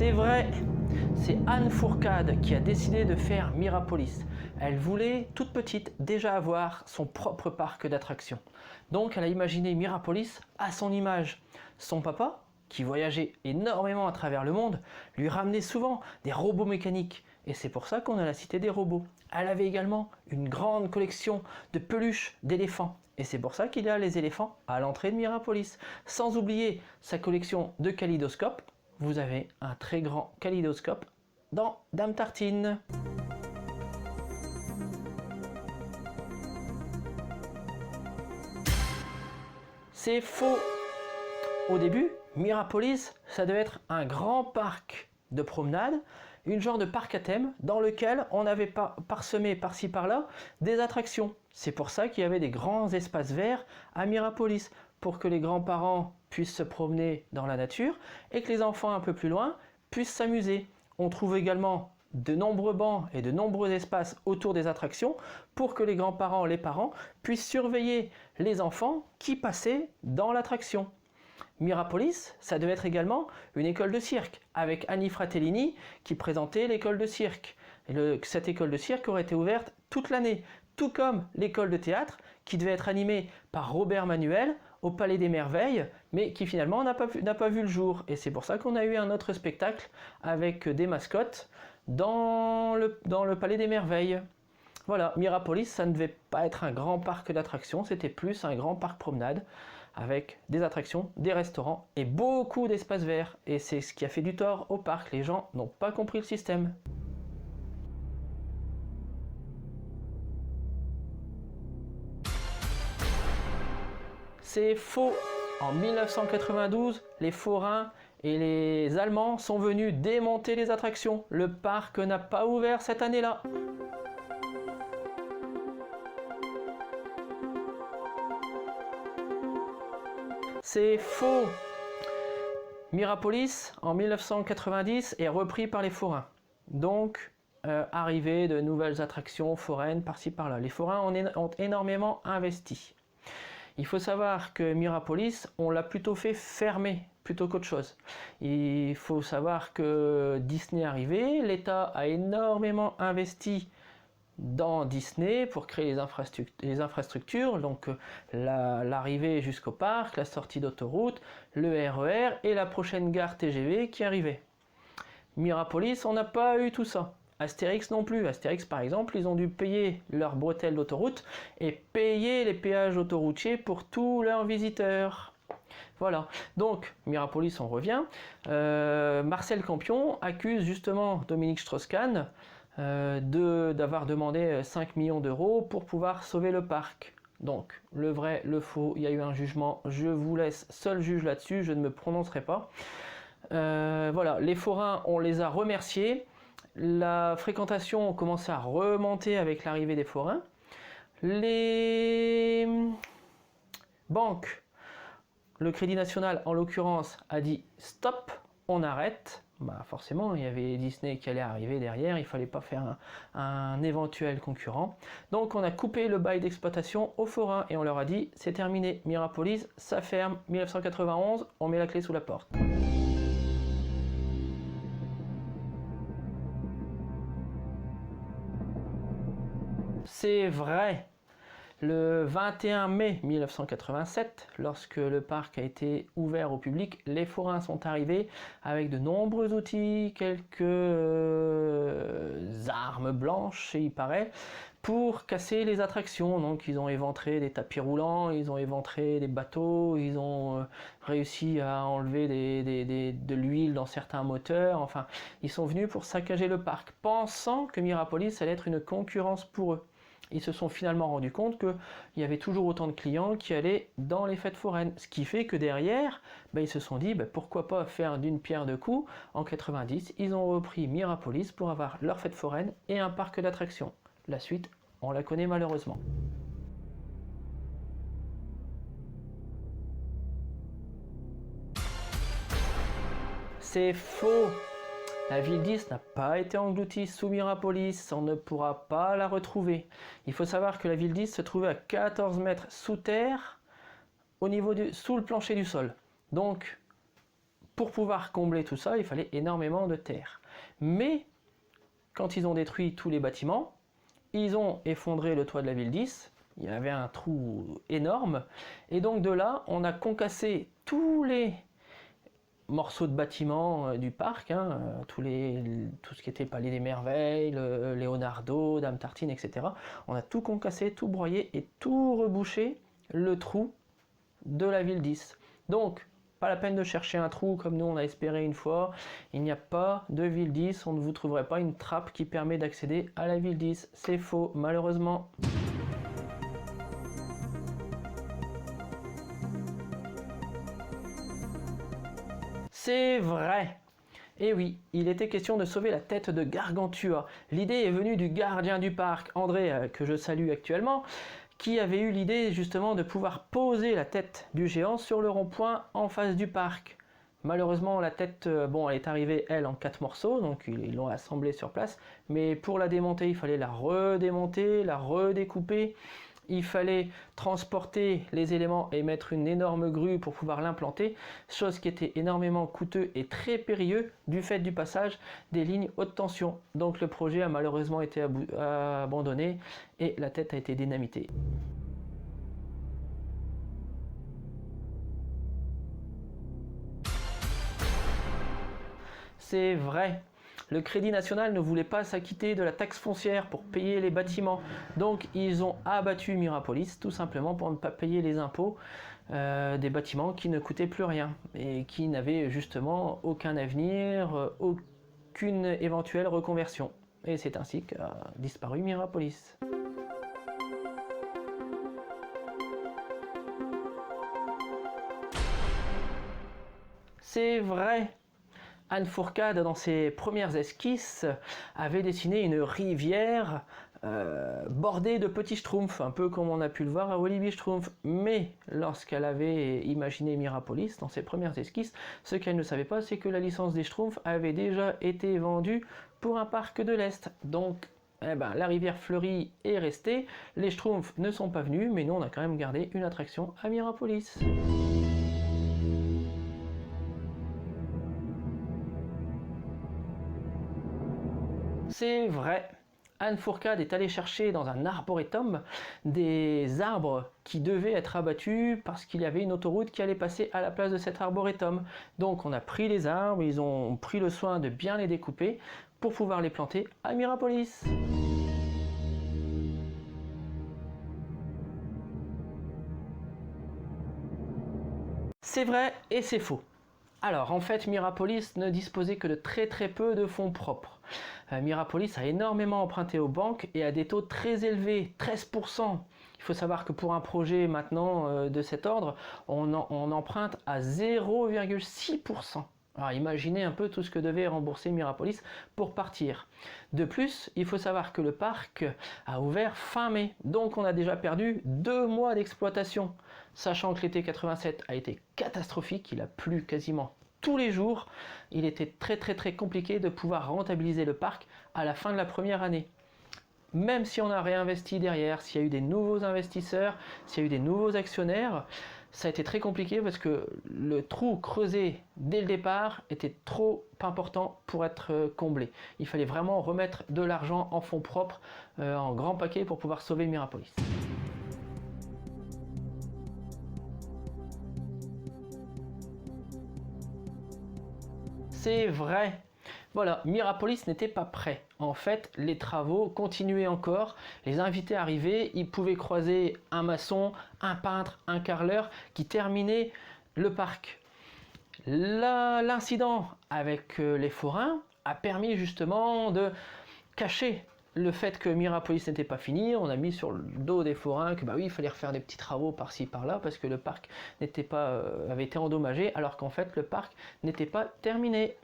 C'est vrai, c'est Anne Fourcade qui a décidé de faire Mirapolis. Elle voulait, toute petite, déjà avoir son propre parc d'attractions. Donc elle a imaginé Mirapolis à son image. Son papa, qui voyageait énormément à travers le monde, lui ramenait souvent des robots mécaniques. Et c'est pour ça qu'on a la cité des robots. Elle avait également une grande collection de peluches d'éléphants. Et c'est pour ça qu'il y a les éléphants à l'entrée de Mirapolis. Sans oublier sa collection de kaléidoscopes. Vous avez un très grand kaléidoscope dans Dame Tartine. C'est faux. Au début, Mirapolis, ça devait être un grand parc de promenade, une genre de parc à thème dans lequel on avait parsemé par-ci par-là des attractions. C'est pour ça qu'il y avait des grands espaces verts à Mirapolis, pour que les grands-parents puissent se promener dans la nature et que les enfants un peu plus loin puissent s'amuser. On trouve également de nombreux bancs et de nombreux espaces autour des attractions pour que les grands-parents, les parents puissent surveiller les enfants qui passaient dans l'attraction. Mirapolis, ça devait être également une école de cirque, avec Annie Fratellini qui présentait l'école de cirque. Et cette école de cirque aurait été ouverte toute l'année, tout comme l'école de théâtre qui devait être animée par Robert Manuel au Palais des Merveilles, mais qui finalement n'a pas vu le jour. Et c'est pour ça qu'on a eu un autre spectacle avec des mascottes dans le Palais des Merveilles. Voilà, Mirapolis, ça ne devait pas être un grand parc d'attractions, c'était plus un grand parc promenade avec des attractions, des restaurants et beaucoup d'espaces verts. Et c'est ce qui a fait du tort au parc, les gens n'ont pas compris le système. C'est faux. En 1992, les forains et les Allemands sont venus démonter les attractions. Le parc n'a pas ouvert cette année-là. C'est faux. Mirapolis, en 1990, est repris par les forains. Donc, arrivée de nouvelles attractions foraines par-ci par-là. Les forains ont énormément investi. Il faut savoir que Mirapolis, on l'a plutôt fait fermer plutôt qu'autre chose. Il faut savoir que Disney est arrivé, l'État a énormément investi dans Disney pour créer les infrastructures, donc l'arrivée jusqu'au parc, la sortie d'autoroute, le RER et la prochaine gare TGV qui arrivait. Mirapolis, on n'a pas eu tout ça. Astérix non plus. Astérix par exemple, ils ont dû payer leurs bretelles d'autoroute et payer les péages autoroutiers pour tous leurs visiteurs. Voilà, donc Mirapolis, on revient. Marcel Campion accuse justement Dominique Strauss-Kahn d'avoir demandé 5 millions d'euros pour pouvoir sauver le parc. Donc, le vrai, le faux, il y a eu un jugement, je vous laisse seul juge là-dessus, je ne me prononcerai pas. Voilà, les forains, on les a remerciés. La fréquentation a commencé à remonter avec l'arrivée des forains. Les banques, le Crédit National en l'occurrence, a dit stop, on arrête. Bah forcément, il y avait Disney qui allait arriver derrière, il ne fallait pas faire un éventuel concurrent. Donc on a coupé le bail d'exploitation aux forains et on leur a dit c'est terminé, Mirapolis, ça ferme, 1991, on met la clé sous la porte. C'est vrai. Le 21 mai 1987, lorsque le parc a été ouvert au public, les forains sont arrivés avec de nombreux outils, quelques armes blanches, il paraît, pour casser les attractions. Donc ils ont éventré des tapis roulants, ils ont éventré des bateaux, ils ont réussi à enlever de l'huile dans certains moteurs. Enfin, ils sont venus pour saccager le parc, pensant que Mirapolis allait être une concurrence pour eux. Ils se sont finalement rendus compte qu'il y avait toujours autant de clients qui allaient dans les fêtes foraines. Ce qui fait que derrière, ils se sont dit pourquoi pas faire d'une pierre deux coups. En 90, ils ont repris Mirapolis pour avoir leur fête foraine et un parc d'attractions. La suite, on la connaît malheureusement. C'est faux! La ville 10 n'a pas été engloutie sous Mirapolis, on ne pourra pas la retrouver. Il faut savoir que la ville 10 se trouvait à 14 mètres sous terre, sous le plancher du sol. Donc, pour pouvoir combler tout ça, il fallait énormément de terre. Mais quand ils ont détruit tous les bâtiments, ils ont effondré le toit de la ville 10, il y avait un trou énorme, et donc de là, on a concassé tous les morceaux de bâtiments du parc, tout ce qui était Palais des Merveilles, le Leonardo, Dame Tartine, etc. On a tout concassé, tout broyé et tout rebouché le trou de la ville 10. Donc, pas la peine de chercher un trou comme nous on a espéré une fois. Il n'y a pas de ville 10, on ne vous trouverez pas une trappe qui permet d'accéder à la ville 10. C'est faux, malheureusement. C'est vrai. Et oui, il était question de sauver la tête de Gargantua. L'idée est venue du gardien du parc, André, que je salue actuellement, qui avait eu l'idée justement de pouvoir poser la tête du géant sur le rond-point en face du parc. Malheureusement, la tête, elle est arrivée, elle, en 4 morceaux, donc ils l'ont assemblée sur place. Mais pour la démonter, il fallait la redémonter, la redécouper. Il fallait transporter les éléments et mettre une énorme grue pour pouvoir l'implanter, chose qui était énormément coûteux et très périlleux du fait du passage des lignes haute tension. Donc le projet a malheureusement été abandonné et la tête a été dynamitée. C'est vrai. Le Crédit National ne voulait pas s'acquitter de la taxe foncière pour payer les bâtiments. Donc ils ont abattu Mirapolis tout simplement pour ne pas payer les impôts des bâtiments qui ne coûtaient plus rien et qui n'avaient justement aucun avenir, aucune éventuelle reconversion. Et c'est ainsi qu'a disparu Mirapolis. C'est vrai. Anne Fourcade, dans ses premières esquisses, avait dessiné une rivière bordée de petits schtroumpfs, un peu comme on a pu le voir à Walibi Schtroumpf. Mais lorsqu'elle avait imaginé Mirapolis, dans ses premières esquisses, ce qu'elle ne savait pas, c'est que la licence des schtroumpfs avait déjà été vendue pour un parc de l'Est. Donc, la rivière fleurie est restée, les schtroumpfs ne sont pas venus, mais nous on a quand même gardé une attraction à Mirapolis. C'est vrai. Anne Fourcade est allée chercher dans un arboretum des arbres qui devaient être abattus parce qu'il y avait une autoroute qui allait passer à la place de cet arboretum. Donc on a pris les arbres, ils ont pris le soin de bien les découper pour pouvoir les planter à Mirapolis. C'est vrai et c'est faux. Alors, en fait, Mirapolis ne disposait que de très peu de fonds propres. Mirapolis a énormément emprunté aux banques et à des taux très élevés, 13%. Il faut savoir que pour un projet maintenant de cet ordre, on emprunte à 0,6%. Alors imaginez un peu tout ce que devait rembourser Mirapolis pour partir. De plus, il faut savoir que le parc a ouvert fin mai, donc on a déjà perdu 2 mois d'exploitation. Sachant que l'été 87 a été catastrophique, il a plu quasiment tous les jours, il était très compliqué de pouvoir rentabiliser le parc à la fin de la première année. Même si on a réinvesti derrière, s'il y a eu des nouveaux investisseurs, s'il y a eu des nouveaux actionnaires, ça a été très compliqué parce que le trou creusé dès le départ était trop important pour être comblé. Il fallait vraiment remettre de l'argent en fonds propres, en grand paquet pour pouvoir sauver Mirapolis. C'est vrai. Voilà, Mirapolis n'était pas prêt. En fait, les travaux continuaient encore. Les invités arrivaient, ils pouvaient croiser un maçon, un peintre, un carreleur qui terminait le parc. L'incident avec les forains a permis justement de cacher le fait que Mirapolis n'était pas fini. On a mis sur le dos des forains que il fallait refaire des petits travaux par-ci par-là parce que le parc avait été endommagé alors qu'en fait le parc n'était pas terminé.